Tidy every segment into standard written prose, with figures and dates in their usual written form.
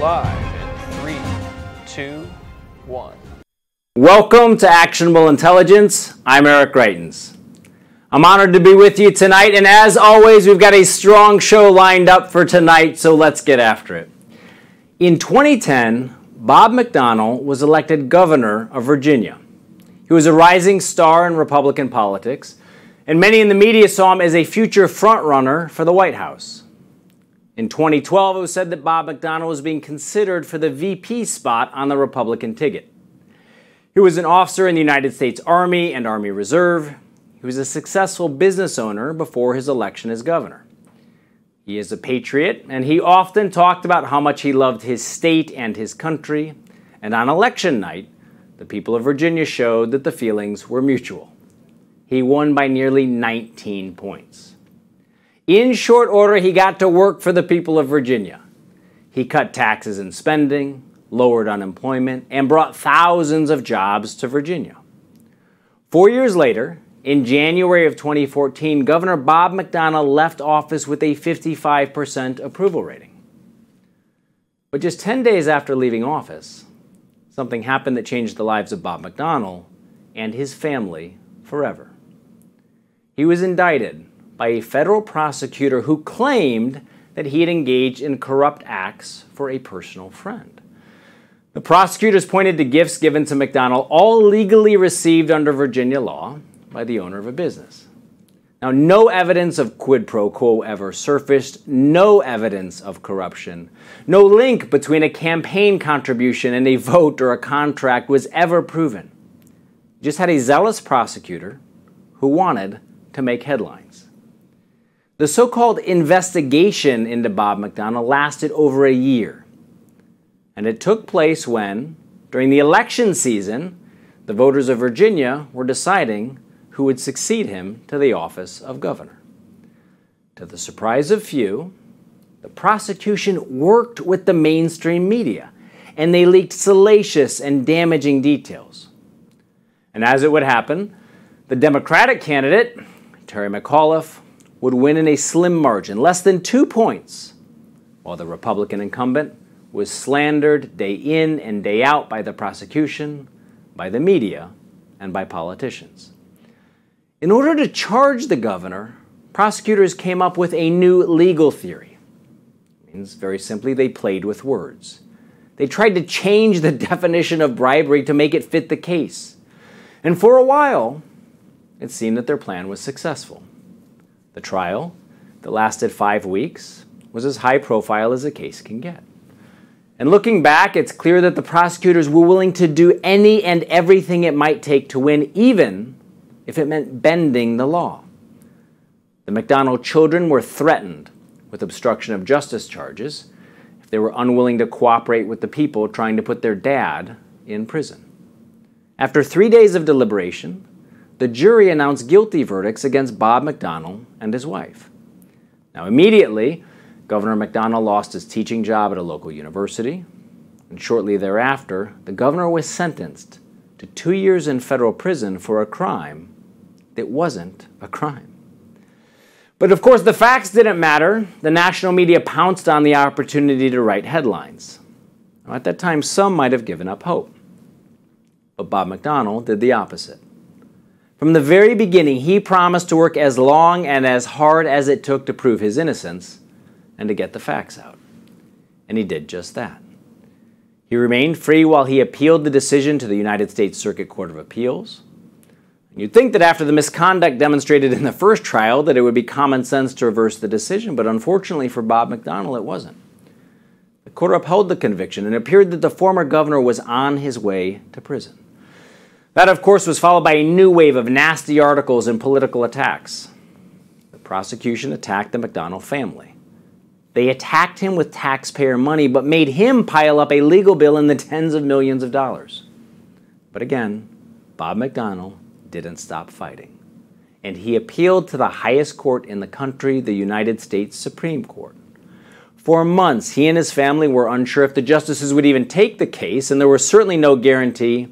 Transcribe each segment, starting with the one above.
live in 3, 2, 1. Welcome to Actionable Intelligence. I'm Eric Greitens. I'm honored to be with you tonight, and as always, we've got a strong show lined up for tonight, so let's get after it. In 2010, Bob McDonnell was elected governor of Virginia. He was a rising star in Republican politics, and many in the media saw him as a future frontrunner for the White House. In 2012, it was said that Bob McDonnell was being considered for the VP spot on the Republican ticket. He was an officer in the United States Army and Army Reserve. He was a successful business owner before his election as governor. He is a patriot, and he often talked about how much he loved his state and his country. And on election night, the people of Virginia showed that the feelings were mutual. He won by nearly 19 points. In short order, he got to work for the people of Virginia. He cut taxes and spending, lowered unemployment, and brought thousands of jobs to Virginia. 4 years later, in January of 2014, Governor Bob McDonnell left office with a 55% approval rating. But just 10 days after leaving office, something happened that changed the lives of Bob McDonnell and his family forever. He was indicted by a federal prosecutor who claimed that he had engaged in corrupt acts for a personal friend. The prosecutors pointed to gifts given to McDonnell, all legally received under Virginia law by the owner of a business. Now, no evidence of quid pro quo ever surfaced, no evidence of corruption, no link between a campaign contribution and a vote or a contract was ever proven. You just had a zealous prosecutor who wanted to make headlines. The so-called investigation into Bob McDonnell lasted over a year. And it took place when, during the election season, the voters of Virginia were deciding who would succeed him to the office of governor. To the surprise of few, the prosecution worked with the mainstream media, and they leaked salacious and damaging details. And as it would happen, the Democratic candidate, Terry McAuliffe, would win in a slim margin, less than 2 points, while the Republican incumbent was slandered day in and day out by the prosecution, by the media, and by politicians. In order to charge the governor, prosecutors came up with a new legal theory. It means, very simply, they played with words. They tried to change the definition of bribery to make it fit the case. And for a while, it seemed that their plan was successful. The trial, that lasted 5 weeks, was as high profile as a case can get. And looking back, it's clear that the prosecutors were willing to do any and everything it might take to win, even if it meant bending the law. The McDonnell children were threatened with obstruction of justice charges if they were unwilling to cooperate with the people trying to put their dad in prison. After 3 days of deliberation, the jury announced guilty verdicts against Bob McDonnell and his wife. Now, immediately, Governor McDonnell lost his teaching job at a local university, and shortly thereafter, the governor was sentenced to 2 years in federal prison for a crime that wasn't a crime. But of course, the facts didn't matter. The national media pounced on the opportunity to write headlines. Now, at that time, some might have given up hope. But Bob McDonnell did the opposite. From the very beginning, he promised to work as long and as hard as it took to prove his innocence and to get the facts out. And he did just that. He remained free while he appealed the decision to the United States Circuit Court of Appeals. You'd think that after the misconduct demonstrated in the first trial that it would be common sense to reverse the decision, but unfortunately for Bob McDonnell, it wasn't. The court upheld the conviction, and it appeared that the former governor was on his way to prison. That, of course, was followed by a new wave of nasty articles and political attacks. The prosecution attacked the McDonnell family. They attacked him with taxpayer money, but made him pile up a legal bill in the tens of millions of dollars. But again, Bob McDonnell didn't stop fighting. And he appealed to the highest court in the country, the United States Supreme Court. For months, he and his family were unsure if the justices would even take the case, and there was certainly no guarantee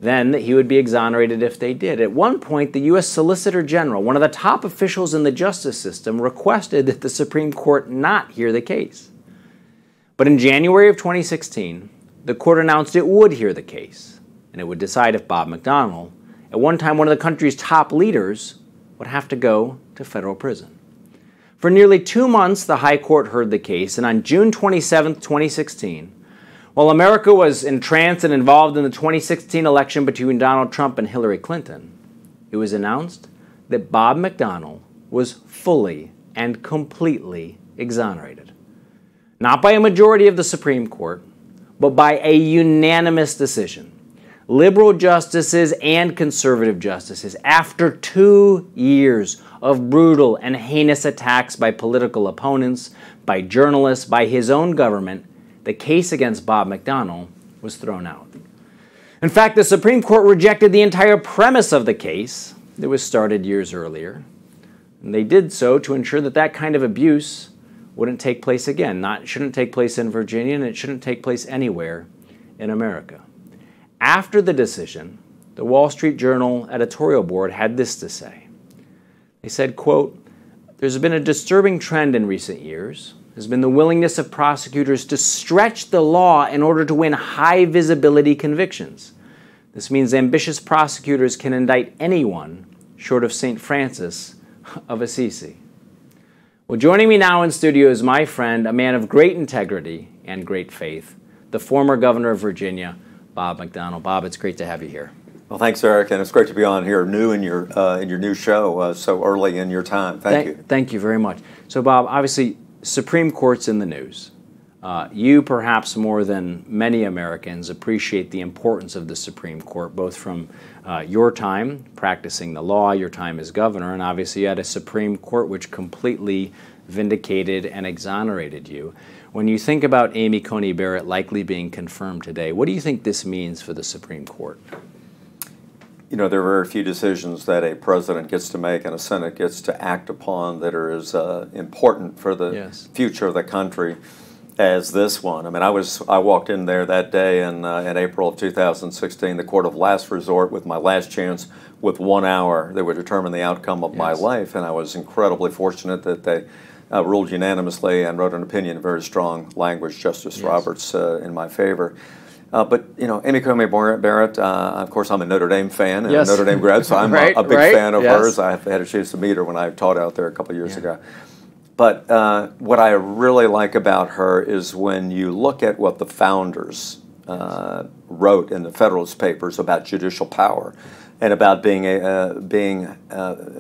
then that he would be exonerated if they did. At one point, the U.S. Solicitor General, one of the top officials in the justice system, requested that the Supreme Court not hear the case. But in January of 2016, the court announced it would hear the case, and it would decide if Bob McDonnell, at one time one of the country's top leaders, would have to go to federal prison. For nearly 2 months, the High Court heard the case, and on June 27, 2016, while America was entranced and involved in the 2016 election between Donald Trump and Hillary Clinton, it was announced that Bob McDonnell was fully and completely exonerated. Not by a majority of the Supreme Court, but by a unanimous decision. Liberal justices and conservative justices, after 2 years of brutal and heinous attacks by political opponents, by journalists, by his own government, the case against Bob McDonnell was thrown out. In fact, the Supreme Court rejected the entire premise of the case that was started years earlier. And they did so to ensure that that kind of abuse wouldn't take place again. Shouldn't take place in Virginia, and it shouldn't take place anywhere in America. After the decision, the Wall Street Journal editorial board had this to say. They said, quote, "There's been a disturbing trend in recent years. There's been the willingness of prosecutors to stretch the law in order to win high-visibility convictions. This means ambitious prosecutors can indict anyone short of St. Francis of Assisi." Well, joining me now in studio is my friend, a man of great integrity and great faith, the former governor of Virginia, Bob McDonnell. Bob, it's great to have you here. Well, thanks, Eric, and it's great to be on here, new in your new show, so early in your time. Thank you. Thank you very much. So, Bob, obviously, Supreme Court's in the news. You, perhaps more than many Americans, appreciate the importance of the Supreme Court, both from your time practicing the law, your time as governor, and obviously you had a Supreme Court which completely vindicated and exonerated you. When you think about Amy Coney Barrett likely being confirmed today, what do you think this means for the Supreme Court? You know, there are very few decisions that a president gets to make and a Senate gets to act upon that are as important for the future of the country as this one. I mean, I walked in there that day in April of 2016, the court of last resort, with my last chance with 1 hour that would determine the outcome of my life, and I was incredibly fortunate that they ruled unanimously and wrote an opinion in very strong language, Justice Roberts, in my favor. But, you know, Amy Coney Barrett, of course, I'm a Notre Dame fan and a Notre Dame grad, so I'm a big fan of hers. I had a chance to meet her when I taught out there a couple of years ago. But what I really like about her is when you look at what the founders wrote in the Federalist Papers about judicial power and about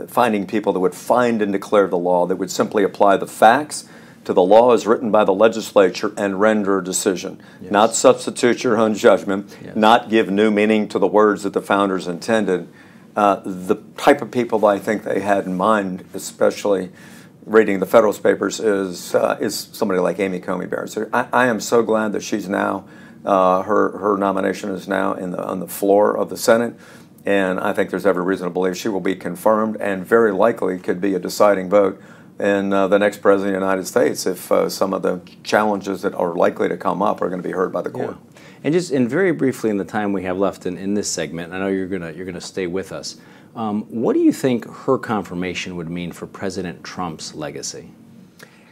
finding people that would find and declare the law, that would simply apply the facts to the law as written by the legislature and render a decision, not substitute your own judgment, not give new meaning to the words that the founders intended. The type of people I think they had in mind, especially reading the Federalist Papers, is somebody like Amy Coney Barrett. So I am so glad that she's now, her nomination is now on the floor of the Senate, and I think there's every reason to believe she will be confirmed and very likely could be a deciding vote in the next president of the United States if some of the challenges that are likely to come up are going to be heard by the court. And very briefly in the time we have left in this segment, I know you're gonna stay with us. What do you think her confirmation would mean for President Trump's legacy?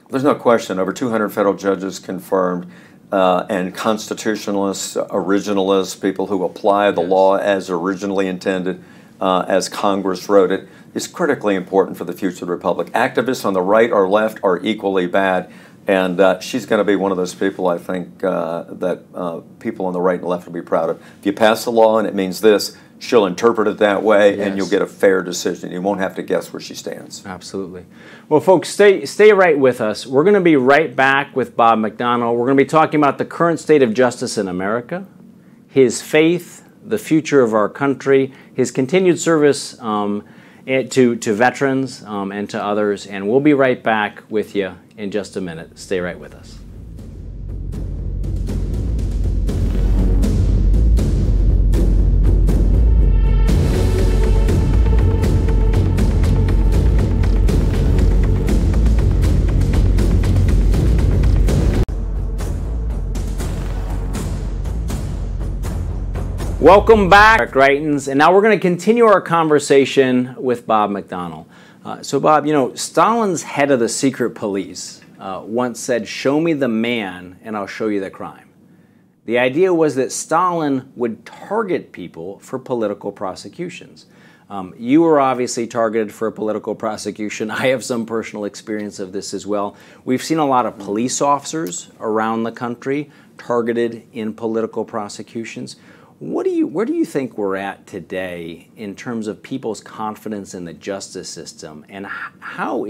There's no question. Over 200 federal judges confirmed, and constitutionalists, originalists, people who apply the law as originally intended, as Congress wrote it, is critically important for the future of the Republic. Activists on the right or left are equally bad, and she's going to be one of those people, I think, that people on the right and left will be proud of. If you pass the law and it means this, she'll interpret it that way, and you'll get a fair decision. You won't have to guess where she stands. Absolutely. Well, folks, stay right with us. We're going to be right back with Bob McDonnell. We're going to be talking about the current state of justice in America, his faith, the future of our country, his continued service to veterans and to others, and we'll be right back with you in just a minute. Stay right with us. Welcome back, Eric Greitens, and now we're going to continue our conversation with Bob McDonnell. So Bob, you know, Stalin's head of the secret police once said, "Show me the man and I'll show you the crime." The idea was that Stalin would target people for political prosecutions. You were obviously targeted for a political prosecution. I have some personal experience of this as well. We've seen a lot of police officers around the country targeted in political prosecutions. Where do you think we're at today in terms of people's confidence in the justice system, and how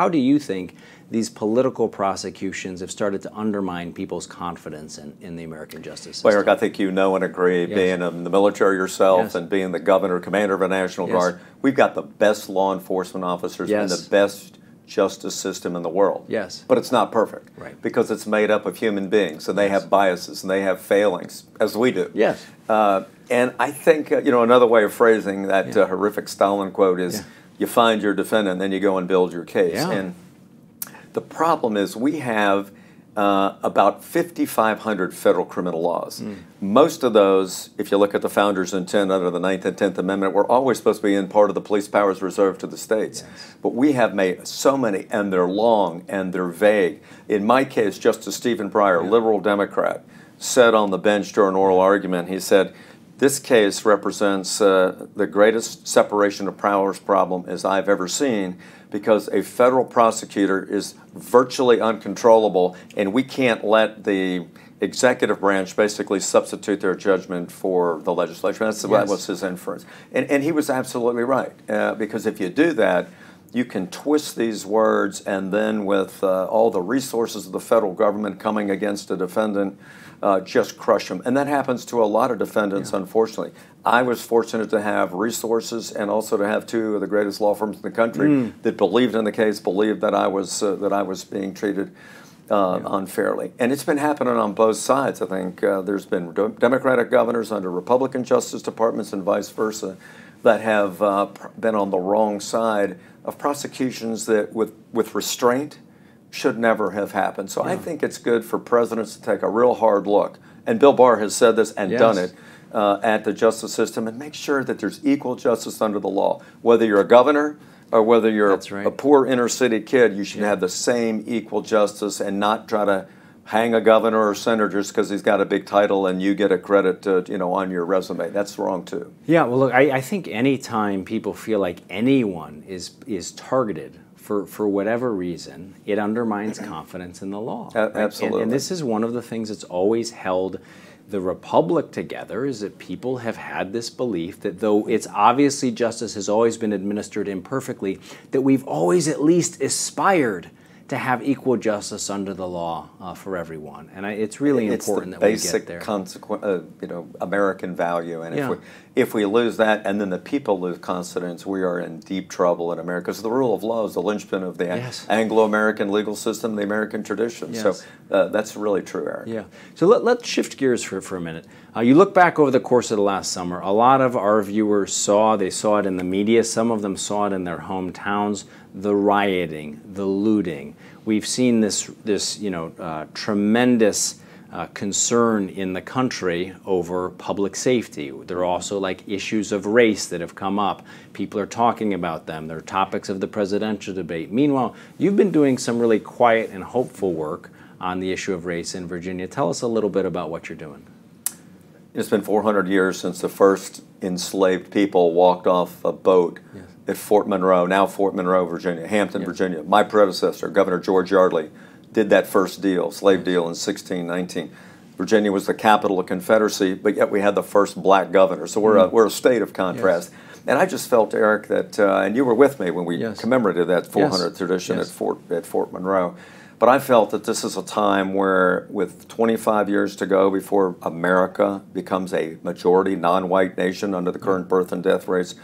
do you think these political prosecutions have started to undermine people's confidence in the American justice system? Well, Eric, I think you know and agree, Yes. being in the military yourself Yes. and being the governor, commander of a National Yes. Guard, we've got the best law enforcement officers and Yes. the best justice system in the world. Yes. But it's not perfect. Right. Because it's made up of human beings, and they Yes. have biases, and they have failings, as we do. Yes. And I think, another way of phrasing that Yeah. horrific Stalin quote is, Yeah. you find your defendant, and then you go and build your case. Yeah. And the problem is we have about 5,500 federal criminal laws. Most of those, if you look at the founders' intent under the 9th and 10th Amendment, were always supposed to be in part of the police powers reserved to the states. Yes. But we have made so many, and they're long, and they're vague. In my case, Justice Stephen Breyer, liberal Democrat, said on the bench during oral argument, he said, "This case represents the greatest separation of powers problem as I've ever seen, because a federal prosecutor is virtually uncontrollable, and we can't let the executive branch basically substitute their judgment for the legislature." That was his inference. And he was absolutely right, because if you do that, you can twist these words, and then with all the resources of the federal government coming against a defendant, just crush them. And that happens to a lot of defendants, unfortunately. I was fortunate to have resources and also to have two of the greatest law firms in the country that believed in the case, believed that I was being treated unfairly. And it's been happening on both sides. I think there's been Democratic governors under Republican Justice Departments and vice versa that have been on the wrong side of prosecutions that with restraint should never have happened. So I think it's good for presidents to take a real hard look, and Bill Barr has said this and done it, at the justice system, and make sure that there's equal justice under the law. Whether you're a governor or whether you're a poor inner city kid, you should have the same equal justice, and not try to hang a governor or senator just because he's got a big title and you get a credit on your resume. That's wrong too. Yeah, well, look, I think any time people feel like anyone is targeted for whatever reason, it undermines confidence in the law. Right? Absolutely. And this is one of the things that's always held the Republic together, is that people have had this belief that though it's obviously justice has always been administered imperfectly, that we've always at least aspired to have equal justice under the law for everyone, and it's really important that we get there. It's the basic American value, and if we lose that, and then the people lose confidence, we are in deep trouble in America. Because the rule of law is the linchpin of the Anglo-American legal system, the American tradition. So that's really true, Eric. Yeah. So let's shift gears for a minute. You look back over the course of the last summer. A lot of our viewers saw it in the media. Some of them saw it in their hometowns. The rioting, the looting. We've seen this tremendous concern in the country over public safety. There are also issues of race that have come up. People are talking about them. They're topics of the presidential debate. Meanwhile, you've been doing some really quiet and hopeful work on the issue of race in Virginia. Tell us a little bit about what you're doing. It's been 400 years since the first enslaved people walked off a boat at Fort Monroe, now Fort Monroe, Virginia, Hampton, Virginia. My predecessor, Governor George Yardley, did that first slave deal in 1619. Virginia was the capital of Confederacy, but yet we had the first black governor. So we're a state of contrast. And I just felt, Eric, that, and you were with me when we commemorated that 400th tradition at Fort Monroe, but I felt that this is a time where, with 25 years to go before America becomes a majority non-white nation under the current birth and death rates,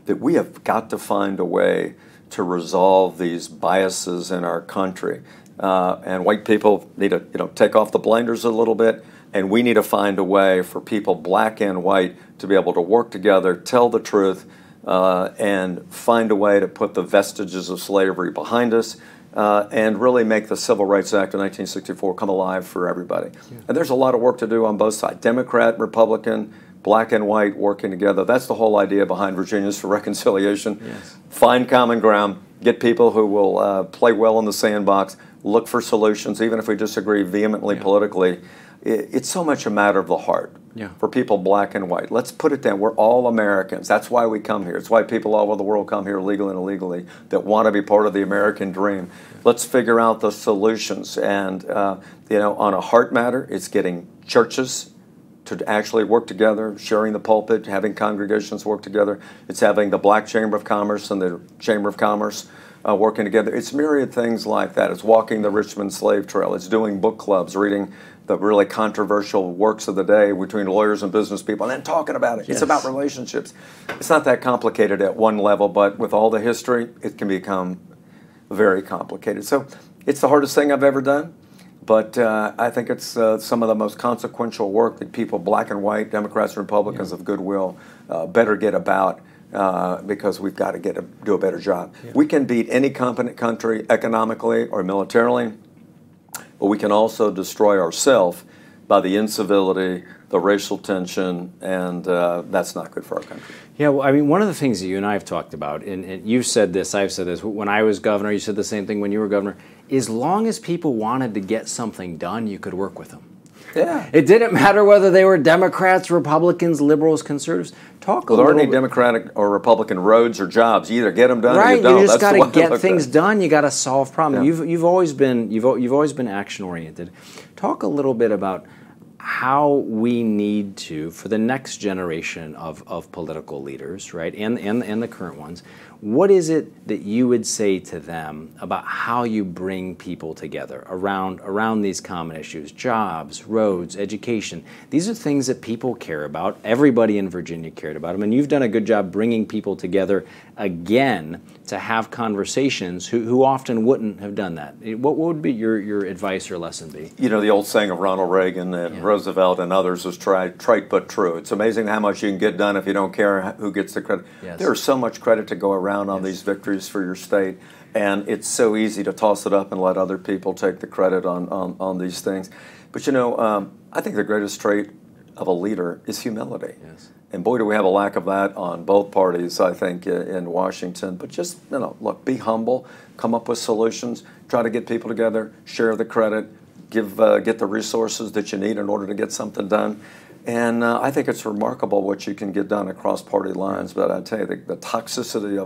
that we have got to find a way to resolve these biases in our country. And white people need to take off the blinders a little bit, and we need to find a way for people, black and white, to be able to work together, tell the truth, and find a way to put the vestiges of slavery behind us, and really make the Civil Rights Act of 1964 come alive for everybody. And there's a lot of work to do on both sides, Democrat, Republican, black and white working together. That's the whole idea behind Virginians for Reconciliation. Find common ground, get people who will play well in the sandbox, look for solutions, even if we disagree vehemently politically. It's so much a matter of the heart for people black and white. Let's put it down. We're all Americans. That's why we come here. It's why people all over the world come here legally and illegally that want to be part of the American dream. Let's figure out the solutions. And, you know, on a heart matter, it's getting churches to actually work together, sharing the pulpit, having congregations work together. It's having the Black Chamber of Commerce and the Chamber of Commerce working together. It's myriad things like that. It's walking the Richmond slave trail. It's doing book clubs, reading the really controversial works of the day between lawyers and business people, and then talking about it. It's about relationships. It's not that complicated at one level, but with all the history, it can become very complicated. So it's the hardest thing I've ever done, but I think it's some of the most consequential work that people, black and white, Democrats and Republicans of goodwill, better get about. Because we've got to do a better job. We can beat any competent country economically or militarily, but we can also destroy ourselves by the incivility, the racial tension, and that's not good for our country. Yeah, well, I mean, one of the things that you and I have talked about, and you've said this, I've said this, when I was governor, you said the same thing when you were governor, as long as people wanted to get something done, you could work with them. Yeah. It didn't matter whether they were Democrats, Republicans, liberals, conservatives. Talk a little bit. Well, there aren't any Democratic or Republican roads or jobs. You either get them done or you don't. You just got to get things done. You got to solve problems. Yeah. You've always been action oriented. Talk a little bit about how we need to, for the next generation of political leaders, right, and the current ones, what is it that you would say to them about how you bring people together around these common issues? Jobs, roads, education. These are things that people care about. Everybody in Virginia cared about them, and you've done a good job bringing people together again to have conversations who often wouldn't have done that. What would be your advice or lesson be? You know, the old saying of Ronald Reagan and Roosevelt and others is trite but true. It's amazing how much you can get done if you don't care who gets the credit. There's so much credit to go around on these victories for your state, and it's so easy to toss it up and let other people take the credit on these things. But you know, I think the greatest trait of a leader is humility. And boy, do we have a lack of that on both parties, I think, in Washington. But just, you know, look, be humble, come up with solutions, try to get people together, share the credit, get the resources that you need in order to get something done. And I think it's remarkable what you can get done across party lines. But I tell you, the toxicity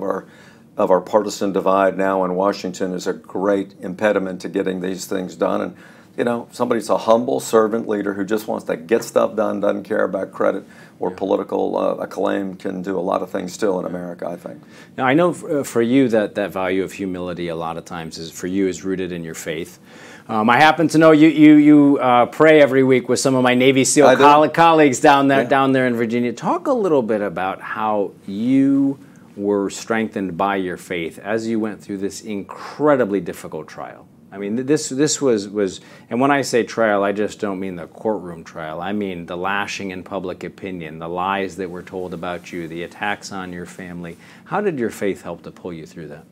of our partisan divide now in Washington is a great impediment to getting these things done. And you know, somebody's a humble servant leader who just wants to get stuff done, doesn't care about credit or political acclaim, can do a lot of things still in America, I think. Now, I know for you that value of humility a lot of times is rooted in your faith. I happen to know you pray every week with some of my Navy SEAL colleagues down there in Virginia. Talk a little bit about how you were strengthened by your faith as you went through this incredibly difficult trial. I mean, this was, and when I say trial, I just don't mean the courtroom trial. I mean the lashing in public opinion, the lies that were told about you, the attacks on your family. How did your faith help to pull you through that?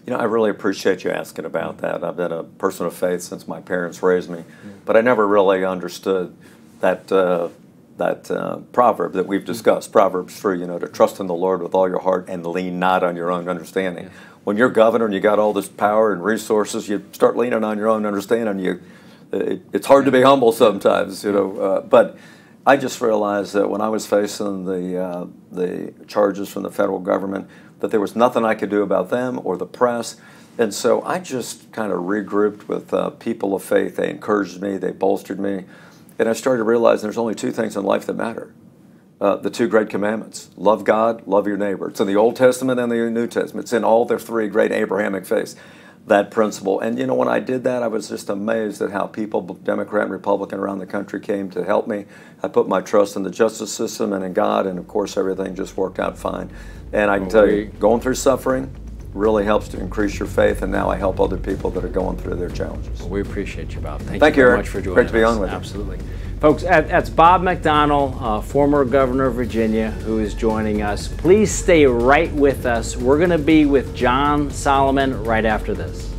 You know, I really appreciate you asking about that. I've been a person of faith since my parents raised me, but I never really understood that proverb that we've discussed, Proverbs 3, you know, to trust in the Lord with all your heart and lean not on your own understanding. When you're governor and you got all this power and resources, you start leaning on your own understanding. It's hard to be humble sometimes, you know. But I just realized that when I was facing the charges from the federal government, that there was nothing I could do about them or the press. And so I just kind of regrouped with people of faith. They encouraged me, they bolstered me. And I started realizing there's only two things in life that matter. The two great commandments. Love God, love your neighbor. It's in the Old Testament and the New Testament. It's in all their three great Abrahamic faiths, that principle. And, you know, when I did that, I was just amazed at how people, Democrat and Republican around the country, came to help me. I put my trust in the justice system and in God, and, of course, everything just worked out fine. And I can tell you, going through suffering really helps to increase your faith, and now I help other people that are going through their challenges. Well, we appreciate you, Bob. Thank you very much for joining us. Great to be on with you. Absolutely. Folks, that's Bob McDonnell, former governor of Virginia, who is joining us. Please stay right with us. We're going to be with John Solomon right after this.